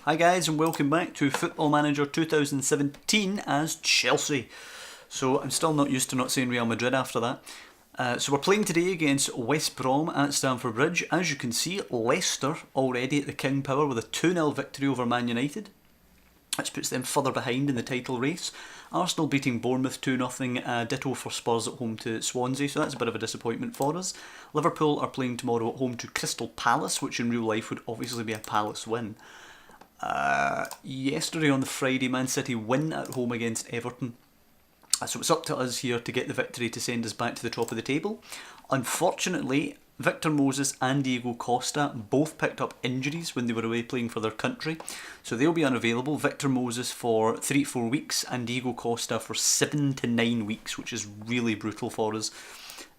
Hi guys and welcome back to Football Manager 2017 as Chelsea. So I'm still not used to not saying Real Madrid after that. So we're playing today against West Brom at Stamford Bridge. As you can see, Leicester already at the King Power with a 2-0 victory over Man United. Which puts them further behind in the title race. Arsenal beating Bournemouth 2-0, ditto for Spurs at home to Swansea, so that's a bit of a disappointment for us. Liverpool are playing tomorrow at home to Crystal Palace, which in real life would obviously be a Palace win. Yesterday on the Friday, Man City win at home against Everton. So it's up to us here to get the victory to send us back to the top of the table. Unfortunately, Victor Moses and Diego Costa both picked up injuries when they were away playing for their country. So they'll be unavailable. Victor Moses for 3-4 weeks and Diego Costa for 7 to 9 weeks, which is really brutal for us.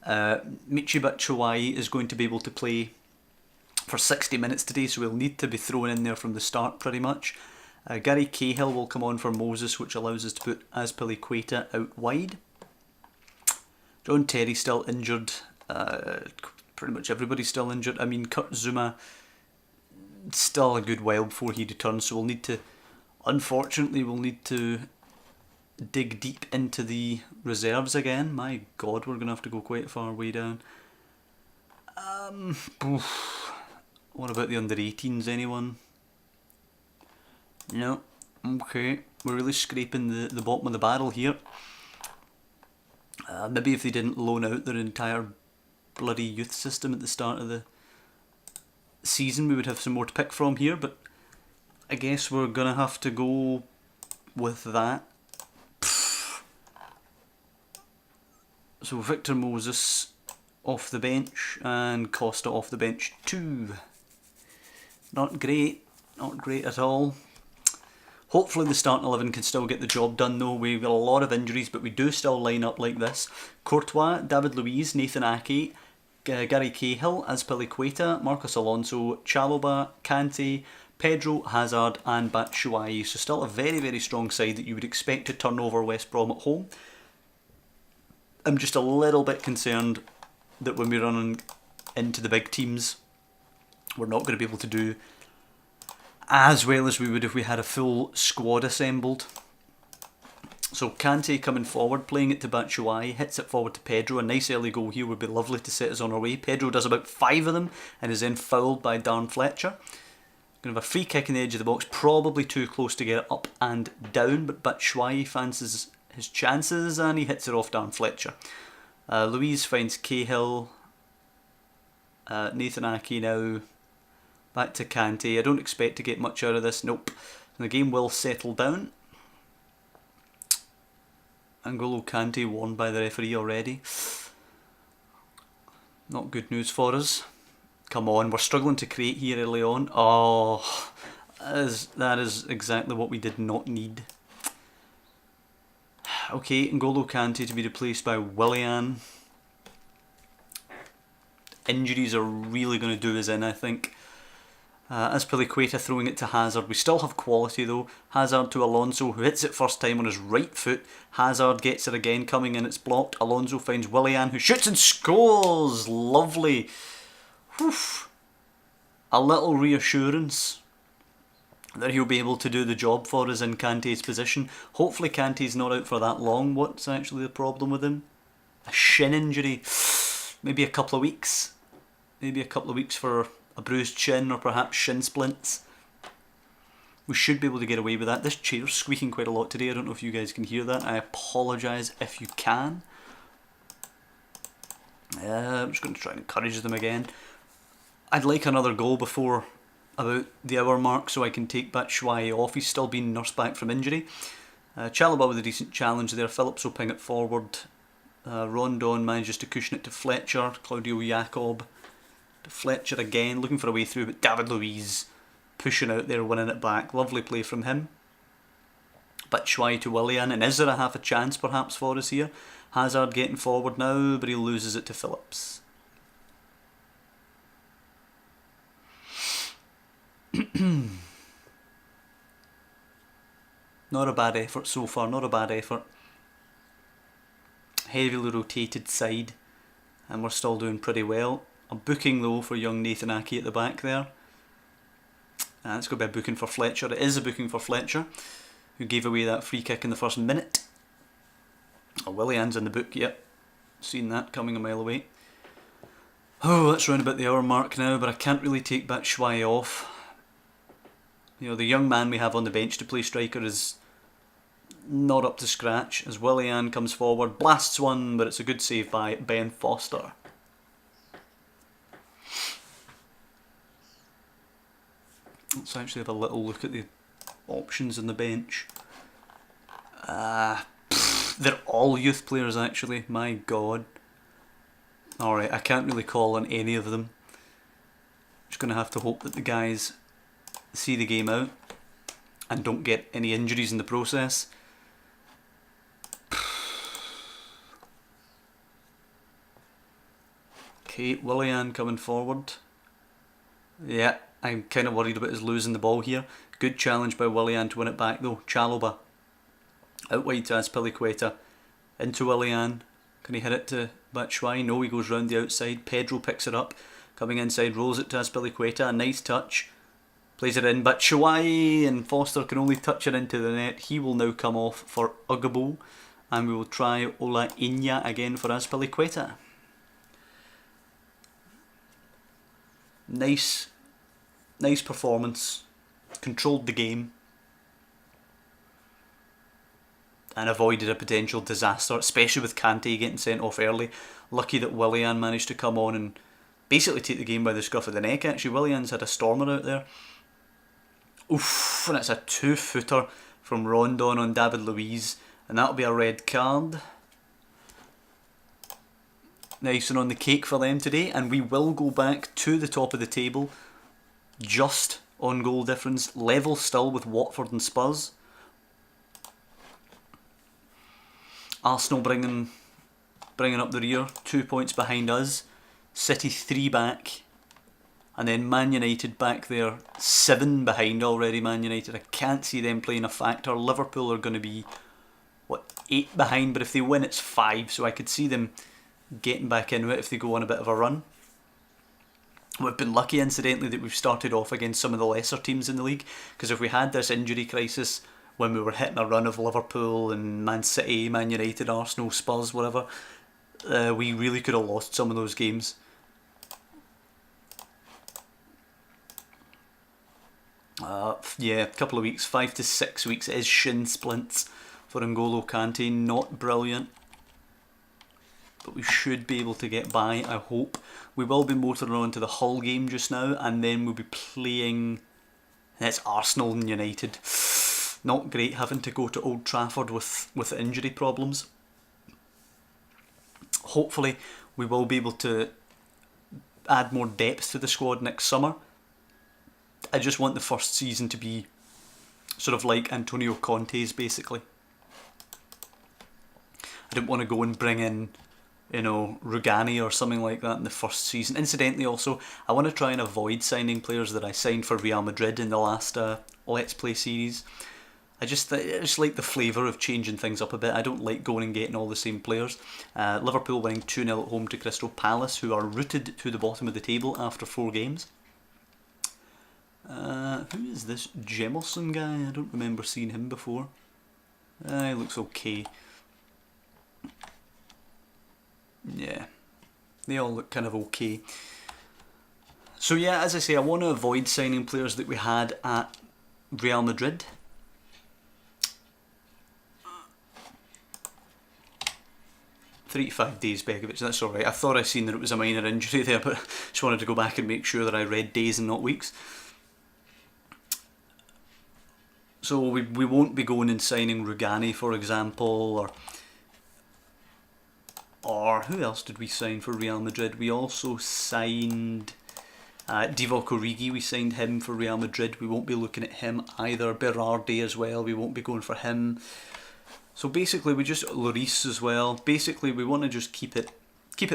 Michy Batshuayi is going to be able to play for 60 minutes today, so we'll need to be thrown in there from the start pretty much. Gary Cahill will come on for Moses, which allows us to put Azpilicueta out wide. John Terry still injured. Pretty much everybody's still injured. I mean, Kurt Zouma, still a good while before he returns, so unfortunately we'll need to dig deep into the reserves again. My God, we're going to have to go quite a far way down. What about the under-18s, anyone? No. Okay, we're really scraping the bottom of the barrel here. Maybe if they didn't loan out their entire bloody youth system at the start of the season, we would have some more to pick from here, but I guess we're going to have to go with that. So Victor Moses off the bench and Costa off the bench too. Not great at all. Hopefully the starting 11 can still get the job done though. We've got a lot of injuries, but we do still line up like this. Courtois, David Luiz, Nathan Ake, Gary Cahill, Azpilicueta, Marcos Alonso, Chalobah, Conte, Pedro, Hazard and Batshuayi. So still a very, very strong side that you would expect to turn over West Brom at home. I'm just a little bit concerned that when we're running into the big teams, we're not going to be able to do as well as we would if we had a full squad assembled. So Kante coming forward, playing it to Batshuayi, hits it forward to Pedro. A nice early goal here would be lovely to set us on our way. Pedro does about 5 of them and is then fouled by Darren Fletcher. Going to have a free kick in the edge of the box, probably too close to get it up and down, but Batshuayi fancies his chances and he hits it off Darren Fletcher. Louise finds Cahill. Nathan Ake now. Back to Kante. I don't expect to get much out of this. Nope. And the game will settle down. N'Golo Kante warned by the referee already. Not good news for us. Come on, we're struggling to create here early on. Oh, that is exactly what we did not need. Okay, N'Golo Kante to be replaced by Willian. Injuries are really going to do us in, I think. Azpilicueta throwing it to Hazard. We still have quality though. Hazard to Alonso, who hits it first time on his right foot. Hazard gets it again, coming in, it's blocked. Alonso finds Willian, who shoots and scores. Lovely. Whew. A little reassurance that he'll be able to do the job for us in Kante's position. Hopefully Kante's not out for that long. What's actually the problem with him? A shin injury. Maybe a couple of weeks. Maybe a couple of weeks for a bruised shin or perhaps shin splints. We should be able to get away with that. This chair's squeaking quite a lot today. I don't know if you guys can hear that. I apologise if you can. I'm just going to try and encourage them again. I'd like another goal before about the hour mark so I can take Batshuayi off. He's still been nursed back from injury. Chalobah with a decent challenge there. Phillips will ping it forward. Rondon manages to cushion it to Fletcher. Claudio Jacob to Fletcher again, looking for a way through, but David Luiz pushing out there, winning it back. Lovely play from him. Batshuayi to Willian, and is there a half a chance perhaps for us here? Hazard getting forward now, but he loses it to Phillips. Not a bad effort so far, not a bad effort. Heavily rotated side, and we're still doing pretty well. A booking though for young Nathan Ake at the back there. It's going to be a booking for Fletcher. It is a booking for Fletcher, who gave away that free kick in the first minute. Oh, Willian's in the book, yep. Seen that coming a mile away. Oh, that's round about the hour mark now, but I can't really take Batshuayi off. You know, the young man we have on the bench to play striker is not up to scratch, as Willian comes forward, blasts one, but it's a good save by Ben Foster. Let's actually have a little look at the options on the bench. They're all youth players actually, my god. Alright, I can't really call on any of them. Just going to have to hope that the guys see the game out and don't get any injuries in the process. Okay, Willian coming forward. Yeah, I'm kind of worried about his losing the ball here. Good challenge by Willian to win it back though. Chalobah out wide to Azpilicueta. Into Willian. Can he hit it to Batshuayi? No, he goes round the outside. Pedro picks it up. Coming inside, rolls it to Azpilicueta. A nice touch. Plays it in. Batshuayi, and Foster can only touch it into the net. He will now come off for Ugabo. And we will try Ola Inya again for Azpilicueta. Nice performance. Controlled the game. And avoided a potential disaster, especially with Conte getting sent off early. Lucky that Willian managed to come on and basically take the game by the scruff of the neck. Actually, Willian's had a stormer out there. Oof, and it's a 2-footer from Rondon on David Luiz, and that'll be a red card. Nice and on the cake for them today, and we will go back to the top of the table, just on goal difference, level still with Watford and Spurs. Arsenal bringing up the rear, 2 points behind us. City 3 back. And then Man United back there, 7 behind already, Man United. I can't see them playing a factor. Liverpool are going to be, 8 behind, but if they win it's 5, so I could see them getting back into it if they go on a bit of a run. We've been lucky, incidentally, that we've started off against some of the lesser teams in the league, because if we had this injury crisis when we were hitting a run of Liverpool and Man City, Man United, Arsenal, Spurs, whatever, we really could have lost some of those games. Yeah, a couple of weeks, 5 to 6 weeks. It is shin splints for N'Golo Kante, not brilliant, but we should be able to get by, I hope. We will be motoring on to the Hull game just now, and then we'll be playing, it's Arsenal and United. Not great having to go to Old Trafford with injury problems. Hopefully we will be able to add more depth to the squad next summer. I just want the first season to be sort of like Antonio Conte's, basically. I didn't want to go and bring in, Rugani or something like that in the first season. Incidentally also, I want to try and avoid signing players that I signed for Real Madrid in the last Let's Play series. I just like the flavour of changing things up a bit. I don't like going and getting all the same players. Liverpool winning 2-0 at home to Crystal Palace, who are rooted to the bottom of the table after 4 games. Who is this Jemelson guy? I don't remember seeing him before. He looks okay. Yeah, they all look kind of okay. So yeah, as I say, I want to avoid signing players that we had at Real Madrid. "3 to 5 days, Begovic, that's alright. I thought I seen that it was a minor injury there, but just wanted to go back and make sure that I read days and not weeks. So we won't be going and signing Rugani, for example, or who else did we sign for Real Madrid? We also signed Divock Origi, we signed him for Real Madrid. We won't be looking at him either. Berardi as well, we won't be going for him. So basically we just, Lloris as well, basically we want to just keep it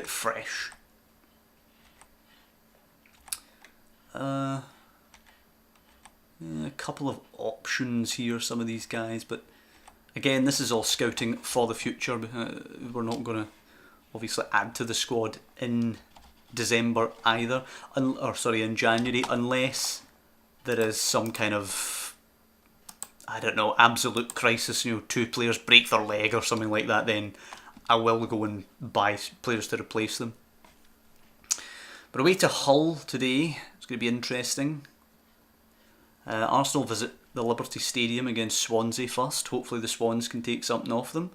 fresh. Yeah, a couple of options here, some of these guys, but again, this is all scouting for the future. We're not going to obviously add to the squad in December either, in January, unless there is some kind of, I don't know, absolute crisis, 2 players break their leg or something like that, then I will go and buy players to replace them. But away to Hull today, it's going to be interesting. Arsenal visit the Liberty Stadium against Swansea first. Hopefully the Swans can take something off them.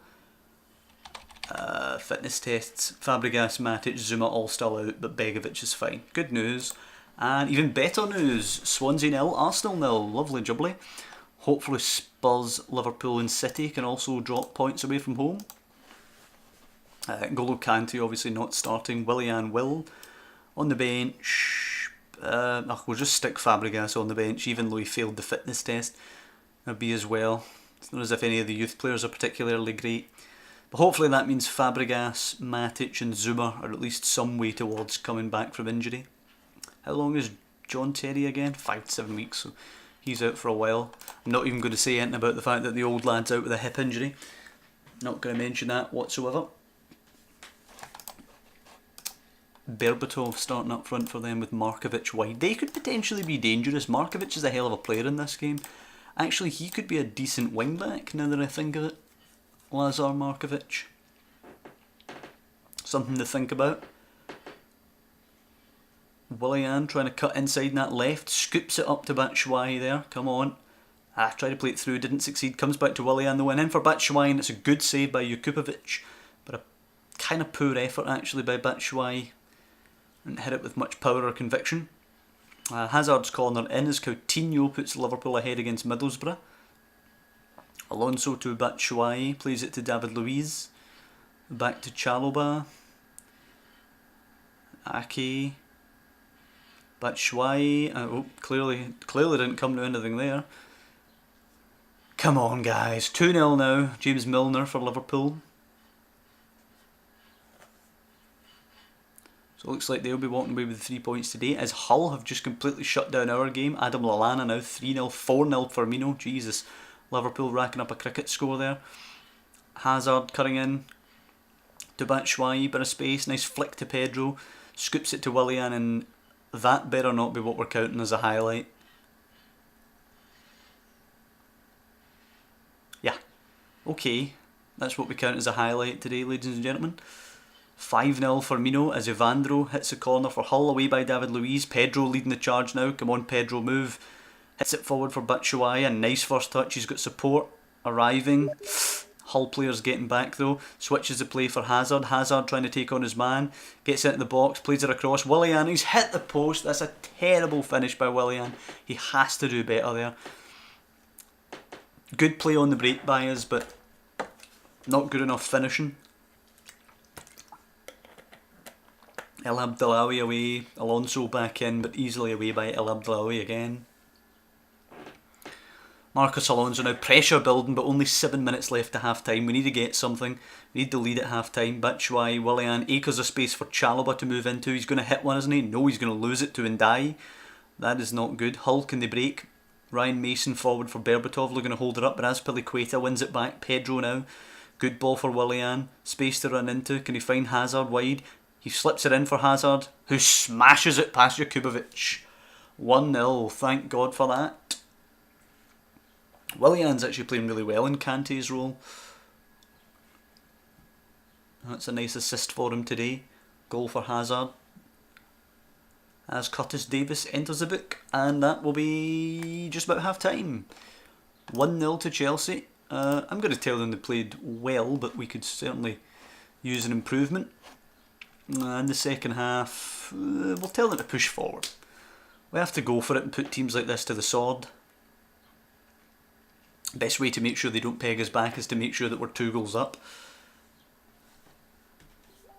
Fitness tests, Fabregas, Matic, Zuma all still out, but Begovic is fine. Good news. And even better news, Swansea 0, Arsenal 0. Lovely jubbly. Hopefully Spurs, Liverpool and City can also drop points away from home. N'Golo Kante obviously not starting. Willian will on the bench. We'll just stick Fabregas on the bench, even though he failed the fitness test. That'll be as well. It's not as if any of the youth players are particularly great. But hopefully that means Fabregas, Matic and Zuma are at least some way towards coming back from injury. How long is John Terry again? 5 to 7 weeks, so he's out for a while. I'm not even going to say anything about the fact that the old lad's out with a hip injury. Not going to mention that whatsoever. Berbatov starting up front for them with Markovic wide. They could potentially be dangerous. Markovic is a hell of a player in this game. Actually, he could be a decent wing back now that I think of it. Lazar Markovic. Something to think about. Willian trying to cut inside in that left. Scoops it up to Batshuayi there. Come on. Tried to play it through. Didn't succeed. Comes back to Willian. The win in for Batshuayi, and it's a good save by Jukupovic. But a kind of poor effort actually by Batshuayi. Didn't hit it with much power or conviction. Hazard's corner in as Coutinho puts Liverpool ahead against Middlesbrough. Alonso to Batshuayi, plays it to David Luiz. Back to Chalobah. Ake. Batshuayi. Clearly didn't come to anything there. Come on guys, 2-0 now. James Milner for Liverpool. So it looks like they'll be walking away with 3 points today, as Hull have just completely shut down our game. Adam Lallana now 3-0, 4-0 Firmino. Jesus, Liverpool racking up a cricket score there. Hazard cutting in to Batshuayi, bit of space, nice flick to Pedro. Scoops it to Willian, and that better not be what we're counting as a highlight. Yeah, okay, that's what we count as a highlight today, ladies and gentlemen. 5-0 Firmino as Evandro hits a corner for Hull, away by David Luiz. Pedro leading the charge now. Come on Pedro, move. Hits it forward for Batshuayi. A nice first touch. He's got support arriving. Hull players getting back though. Switches the play for Hazard. Hazard trying to take on his man. Gets into the box. Plays it across. Willian, he's hit the post. That's a terrible finish by Willian. He has to do better there. Good play on the break by us, but not good enough finishing. El Abdelawi away, Alonso back in, but easily away by El Abdelawi again. Marcos Alonso now, pressure building, but only 7 minutes left to half time. We need to get something. We need the lead at half time. Batshuayi, Willian, acres of space for Chalobah to move into. He's going to hit one, isn't he? No, he's going to lose it to Ndiaye. That is not good. Hull, can they break? Ryan Mason forward for Berbatov, looking to hold it up, but Azpilicueta wins it back. Pedro now. Good ball for Willian. Space to run into. Can he find Hazard wide? He slips it in for Hazard, who smashes it past Jukupovic. 1-0, thank God for that. Willian's actually playing really well in Kante's role. That's a nice assist for him today. Goal for Hazard. As Curtis Davis enters the book, and that will be just about half time. 1-0 to Chelsea. I'm going to tell them they played well, but we could certainly use an improvement. In the second half, we'll tell them to push forward. We have to go for it and put teams like this to the sword. Best way to make sure they don't peg us back is to make sure that we're 2 goals up.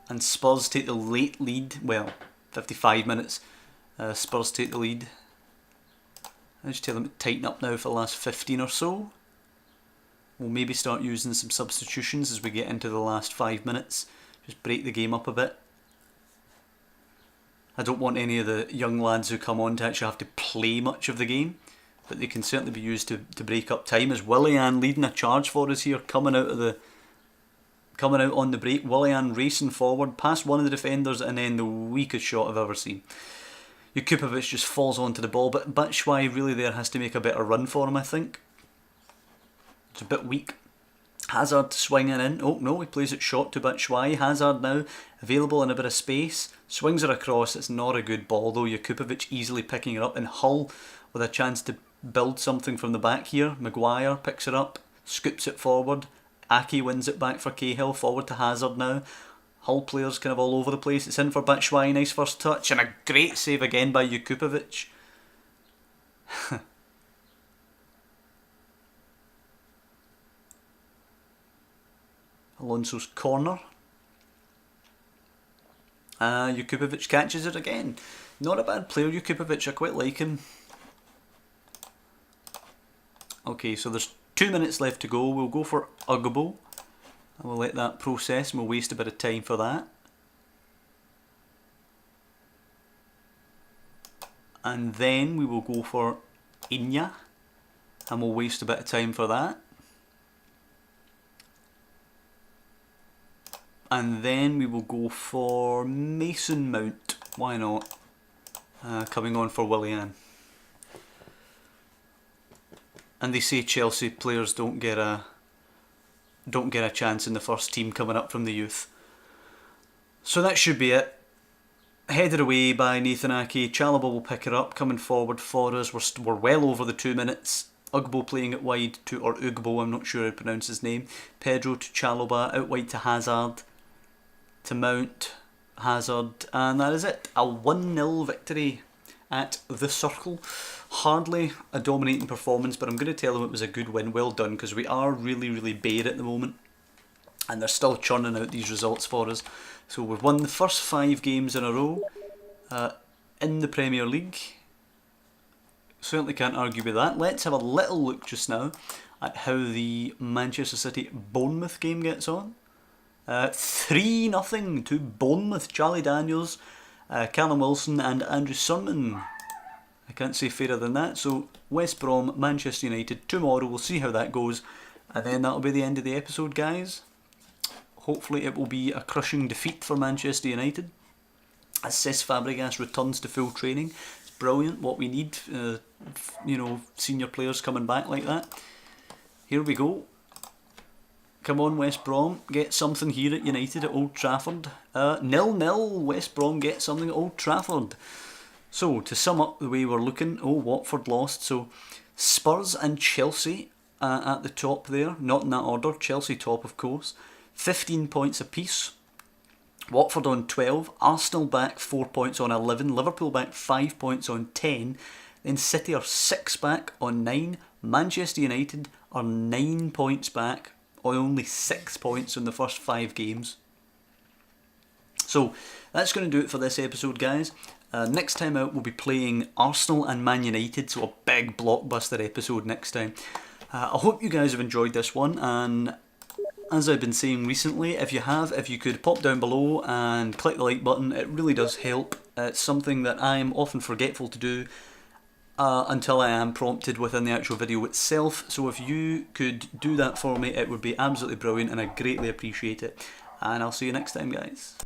And Spurs take the late lead. Well, 55 minutes. Spurs take the lead. I just tell them to tighten up now for the last 15 or so. We'll maybe start using some substitutions as we get into the last 5 minutes. Just break the game up a bit. I don't want any of the young lads who come on to actually have to play much of the game, but they can certainly be used to break up time. As Willian leading a charge for us here, coming out on the break. Willian racing forward past one of the defenders, and then the weakest shot I've ever seen. Jakupovic just falls onto the ball, but Batshuayi really there has to make a better run for him, I think. It's a bit weak. Hazard swinging in. Oh no, he plays it short to Batshuayi. Hazard now available in a bit of space. Swings it across. It's not a good ball though. Jakupovic easily picking it up. And Hull with a chance to build something from the back here. Maguire picks it up, scoops it forward. Aki wins it back for Cahill. Forward to Hazard now. Hull players kind of all over the place. It's in for Batshuayi. Nice first touch. And a great save again by Jakupovic. Alonso's corner. Jakupovic catches it again. Not a bad player, Jakupovic. I quite like him. Okay, so there's 2 minutes left to go. We'll go for Ugbo. And we'll let that process and we'll waste a bit of time for that. And then we will go for Inya. And we'll waste a bit of time for that. And then we will go for Mason Mount. Why not? Coming on for Willian. And they say Chelsea players don't get a chance in the first team coming up from the youth. So that should be it. Headed away by Nathan Ake. Chalobah will pick it up, coming forward for us. We're well over the 2 minutes. Ugbo playing it wide to, or Ugbo, I'm not sure how to pronounce his name. Pedro to Chalobah, out wide to Hazard, to Mount, Hazard, and that is it. A 1-0 victory at the Circle. Hardly a dominating performance, but I'm going to tell them it was a good win. Well done, because we are really, really bare at the moment. And they're still churning out these results for us. So we've won the first 5 games in a row in the Premier League. Certainly can't argue with that. Let's have a little look just now at how the Manchester City Bournemouth game gets on. 3-0 to Bournemouth. Charlie Daniels, Callum Wilson and Andrew Surman. I can't say fairer than that. So West Brom, Manchester United tomorrow. We'll see how that goes. And then that'll be the end of the episode, guys. Hopefully it will be a crushing defeat for Manchester United. As Cesc Fabregas returns to full training. It's brilliant, what we need. You know, senior players coming back like that. Here we go. Come on, West Brom, get something here at United at Old Trafford. 0-0, West Brom get something at Old Trafford. So, to sum up the way we're looking, Watford lost. So, Spurs and Chelsea at the top there, not in that order. Chelsea top, of course. 15 points apiece. Watford on 12, Arsenal back 4 points on 11, Liverpool back 5 points on 10, then City are 6 back on 9, Manchester United are 9 points back on only 6 points in the first 5 games. So that's going to do it for this episode, guys. Next time out we'll be playing Arsenal and Man United, so a big blockbuster episode next time. I hope you guys have enjoyed this one, and as I've been saying recently, if you could pop down below and click the like button, it really does help. It's something that I'm often forgetful to do until I am prompted within the actual video itself. So if you could do that for me, it would be absolutely brilliant and I greatly appreciate it. And I'll see you next time, guys.